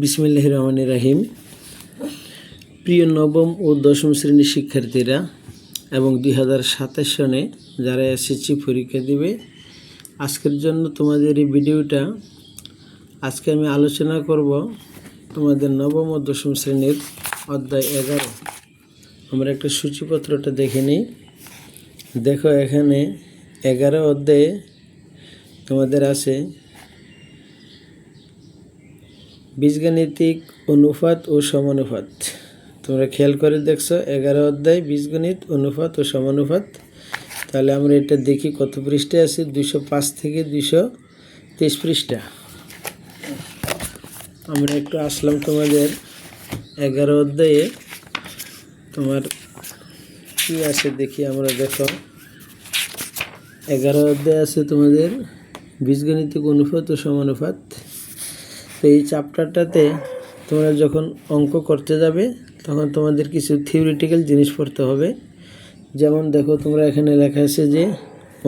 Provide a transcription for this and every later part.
বিসমিল্লাহির রহমানির রহিম। প্রিয় নবম ও দশম শ্রেণীর শিক্ষার্থীরা এবং 2027 সনে যারা এসএসসি পরীক্ষা দিবে, আজকের জন্য তোমাদের এই ভিডিওটা। আজকে আমি আলোচনা করব তোমাদের নবম ও দশম শ্রেণীর অধ্যায় 11। আমরা একটা সূচিপত্রটা দেখে নিই। দেখো, এখানে 11 অধ্যায়ে তোমাদের আছে বীজগাণিতিক অনুপাত ও সমানুপাত। তোমরা খেয়াল করে দেখছো 11 অধ্যায় বীজগণিত, অনুপাত ও সমানুপাত। তাহলে আমরা এটা দেখি কত পৃষ্ঠায় আছে। 205 থেকে 223 পৃষ্ঠা। আমরা একটু আসলাম তোমাদের 11 অধ্যায়ে। তোমার কি আছে দেখি আমরা। দেখো, 11 অধ্যায় আছে তোমাদের বীজগণিতিক অনুপাত ও সমানুপাত। তো এই চ্যাপ্টারটাতে তোমরা যখন অঙ্ক করতে যাবে তখন তোমাদের কিছু থিওরিটিক্যাল জিনিস পড়তে হবে। যেমন দেখো, তোমরা এখানে লেখা আছে যে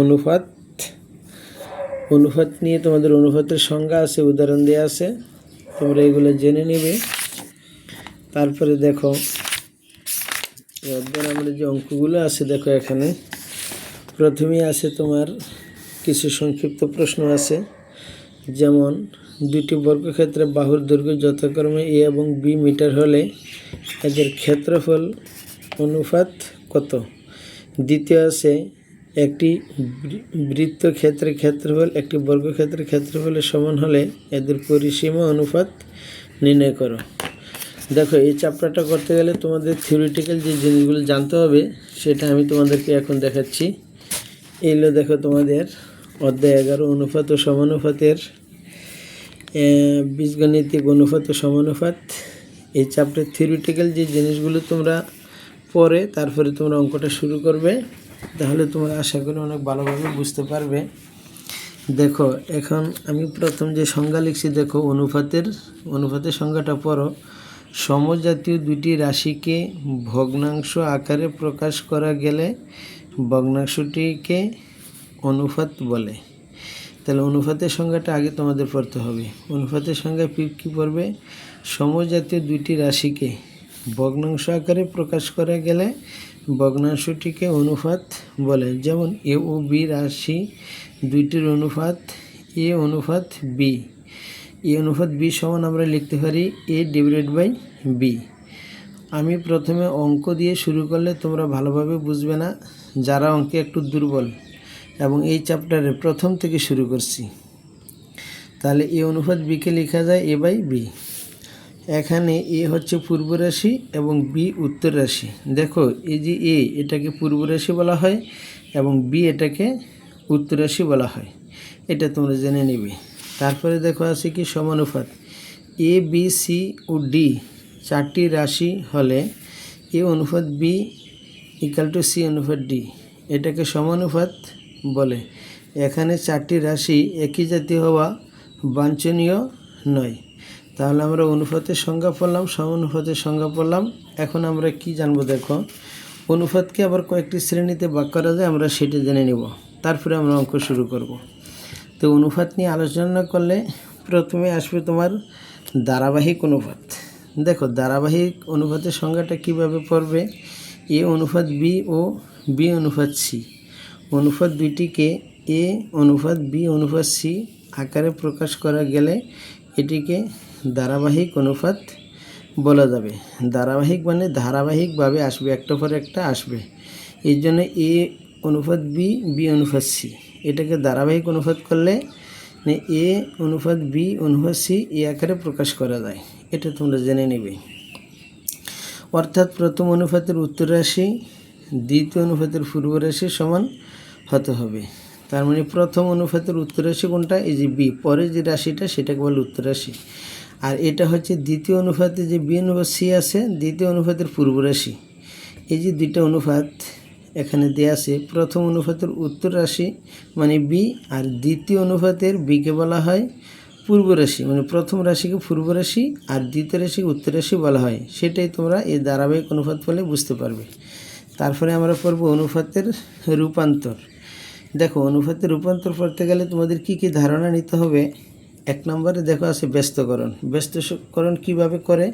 অনুপাত নিয়ে তোমাদের অনুপাতের সংজ্ঞা আছে, উদাহরণ দেওয়া আছে, তোমরা এগুলো জেনে নেবে। তারপরে দেখো অধ্যায়ের আমরা যে অঙ্কগুলো আছে, দেখো এখানে প্রথমেই আছে তোমার কিছু সংক্ষিপ্ত প্রশ্ন আছে। যেমন, দুটি বর্গক্ষেত্রের বাহুর দৈর্ঘ্য যথাক্রমে এ এবং বি মিটার হলে এদের ক্ষেত্রফল অনুপাত কত? দ্বিতীয় আছে, একটি বৃত্তক্ষেত্রের ক্ষেত্রফল একটি বর্গক্ষেত্রের ক্ষেত্রফলের সমান হলে এদের পরিসীমা অনুপাত নির্ণয় করো। দেখো, এই চ্যাপ্টারটা করতে গেলে তোমাদের থিওরিটিক্যাল যে জিনিসগুলো জানতে হবে সেটা আমি তোমাদেরকে এখন দেখাচ্ছি। এইগুলো দেখো, তোমাদের অধ্যায় 11 অনুপাত ও সমানুপাতের বীজগণিতিক অনুপাত ও সমানুপাত। এই চ্যাপ্টার থিওরিটিক্যাল যে জিনিসগুলো তোমরা পড়ে তারপরে তোমরা অঙ্কটা শুরু করবে, তাহলে তোমরা আশা করি অনেক ভালোভাবে বুঝতে পারবে। দেখো, এখন আমি প্রথম যে সংজ্ঞা লিখছি, দেখো অনুপাতের সংজ্ঞাটা পড়ো। সমজাতীয় দুটি রাশিকে ভগ্নাংশ আকারে প্রকাশ করা গেলে ভগ্নাংশটিকে অনুপাত বলে। তাহলে অনুপাতের সংজ্ঞাটা আগে তোমাদের পড়তে হবে। অনুপাতের সংজ্ঞা কী পড়বে? সমজাতীয় দুইটি রাশিকে ভগ্নাংশ আকারে প্রকাশ করা গেলে ভগ্নাংশটিকে অনুপাত বলে। যেমন, এ ও বি রাশি দুইটির অনুপাত এ অনুপাত বি। এ অনুপাত বি সমান আমরা লিখতে পারি এ ডিভাইডেড বাই বি। আমি প্রথমে অঙ্ক দিয়ে শুরু করলে তোমরা ভালোভাবে বুঝবে না, যারা অঙ্কে একটু দুর্বল, এবং এই চ্যাপ্টারে প্রথম থেকে শুরু করছি। তাহলে এ অনুপাত বিকে লেখা যায় এ বাই বি। এখানে এ হচ্ছে পূর্ব রাশি এবং বি উত্তর রাশি। দেখো, এই যে এ, এটাকে পূর্ব রাশি বলা হয় এবং বি এটাকে উত্তর রাশি বলা হয়। এটা তোমরা জেনে নেবে। তারপরে দেখো আছে কি সমানুপাত। A B C O D চারটি রাশি হলে এ অনুপাত বি ইকাল টু সি অনুপাত ডি, এটাকে সমানুপাত বলে। এখানে চারটি রাশি একই জাতীয় হওয়া বাঞ্ছনীয় নয়। তাহলে আমরা অনুপাতের সংজ্ঞা পড়লাম, সমানুপাতের সংজ্ঞা পড়লাম। এখন আমরা কি জানবো? দেখো, অনুপাতকে আবার কয়েকটি শ্রেণীতে ভাগ করা যায়, আমরা সেটা জেনে নেব। তারপরে আমরা অঙ্ক শুরু করব। তো অনুপাত নিয়ে আলোচনা করলে প্রথমে আসবে তোমার ধারাবাহিক অনুপাত। দেখো, ধারাবাহিক অনুপাতের সংজ্ঞাটা কিভাবে পড়বে? এ অনুপাত বি ও বি অনুপাত সি। অনুপাত দুইটিকে এ অনুপাত বি অনুপাত সি আকারে প্রকাশ করা গেলে এটিকে ধারাবাহিক অনুপাত বলা যাবে। ধারাবাহিক মানে ধারাবাহিকভাবে আসবে, একটা পর একটা আসবে। এই জন্য এ অনুপাত বি বি অনুপাত সি, এটাকে ধারাবাহিক অনুপাত করলে এ অনুপাত বি অনুপাত সি এই আকারে প্রকাশ করা যায়। এটা তোমরা জেনে নেবে। অর্থাৎ প্রথম অনুপাতের উত্তর রাশি দ্বিতীয় অনুপাতের পূর্ব রাশি সমান হতে হবে। তার মানে প্রথম অনুপাতের উত্তর রাশি কোনটা? এই যে বি, পরে যে রাশিটা সেটাকে বলে উত্তর রাশি। আর এটা হচ্ছে দ্বিতীয় অনুপাতে যে বি অনুপাত সি আছে, দ্বিতীয় অনুপাতের পূর্ব রাশি। এই যে দুইটা অনুপাত এখানে দেওয়া আছে, প্রথম অনুপাতের উত্তর রাশি মানে বি, আর দ্বিতীয় অনুপাতের বিকে বলা হয় পূর্ব রাশি। মানে প্রথম রাশিকে পূর্ব রাশি আর দ্বিতীয় রাশিকে উত্তর রাশি বলা হয়। সেটাই তোমরা এই ধারাবাহিক অনুপাত বলে বুঝতে পারবে। তারপরে আমরা পড়ব অনুপাতের রূপান্তর। দেখো, অনুপাতের রূপান্তর পড়তে গেলে তোমাদের কি কি ধারণা নিতে হবে 1 নম্বরে দেখো আছে ব্যস্তকরণ। ব্যস্তকরণ কিভাবে করে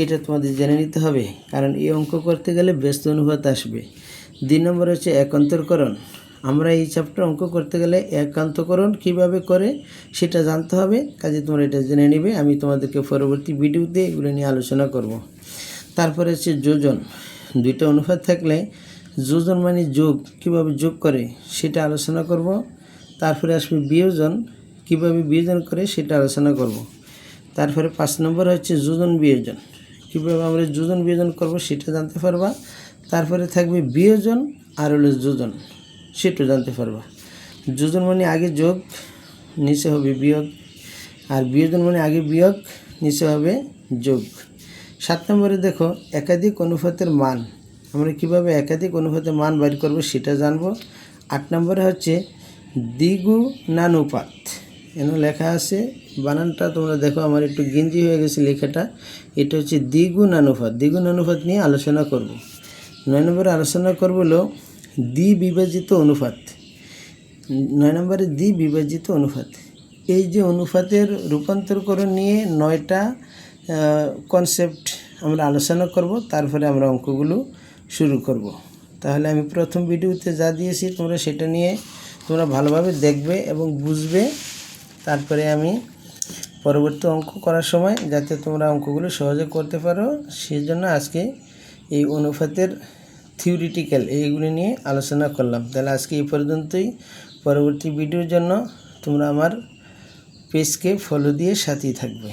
এটা তোমাদের জেনে নিতে হবে, কারণ এই অঙ্ক করতে গেলে ব্যস্ত অনুপাত আসবে। 2 নম্বর হচ্ছে একান্তরকরণ। আমরা এই চ্যাপ্টার অঙ্ক করতে গেলে একান্তকরণ কিভাবে করে সেটা জানতে হবে, কাজে তোমরা এটা জেনে নেবে। আমি তোমাদেরকে পরবর্তী ভিডিওতে এগুলো নিয়ে আলোচনা করব। তারপরে হচ্ছে যোজন। 2টা অনুপাত থাকলে যোজন মানে যোগ, কিভাবে যোগ করে সেটা আলোচনা করব। তারপরে আসবে বিয়োজন, কিভাবে বিয়োজন করে সেটা আলোচনা করব। তারপরে 5 নম্বর হচ্ছে যোজন বিয়োজন, কিভাবে আমরা যোজন বিয়োজন করব সেটা জানতে পারবা। তারপরে থাকবে বিয়োজন আর হলো যোজন, সেটা জানতে পারবা। যোজন মানে আগে যোগ, নিচে হবে বিয়োগ, আর বিয়োজন মানে আগে বিয়োগ, নিচে হবে যোগ। 7 নম্বরে দেখো একাধিক অনুপাতের মান, আমরা কিভাবে একাধিক অনুপাতের মান বের করব সেটা জানবো। 8 নম্বরে হচ্ছে দ্বিগুণানুপাত। এখানে লেখা আছে, বানানটা তোমরা দেখো আমার একটু গেঞ্জি হয়ে গেছে লেখাটা। এটা হচ্ছে দ্বিগুণানুপাত। দ্বিগুণানুপাত নিয়ে আলোচনা করব। 9 নম্বরে আলোচনা করব হলো দ্বিবিভাজিত অনুপাত। 9 নম্বরে দ্বিবিভাজিত অনুপাত। এই যে অনুপাতের রূপান্তরকরণ নিয়ে 9টা কনসেপ্ট আমরা আলোচনা করব, তারপরে আমরা অঙ্কগুলো শুরু করব। তাহলে আমি প্রথম ভিডিওতে যা দিয়েছি তোমরা সেটা নিয়ে তোমরা ভালোভাবে দেখবে এবং বুঝবে। তারপরে আমি পরবর্তী অঙ্ক করার সময় যাতে তোমরা অঙ্কগুলো সহজে করতে পারো, সেই জন্য আজকে এই অনুপাতের থিওরিটিক্যাল এইগুলি নিয়ে আলোচনা করলাম। তাহলে আজকে এই পর্যন্তই। পরবর্তী ভিডিওর জন্য তোমরা আমার পেজকে ফলো দিয়ে সাথেই থাকবে।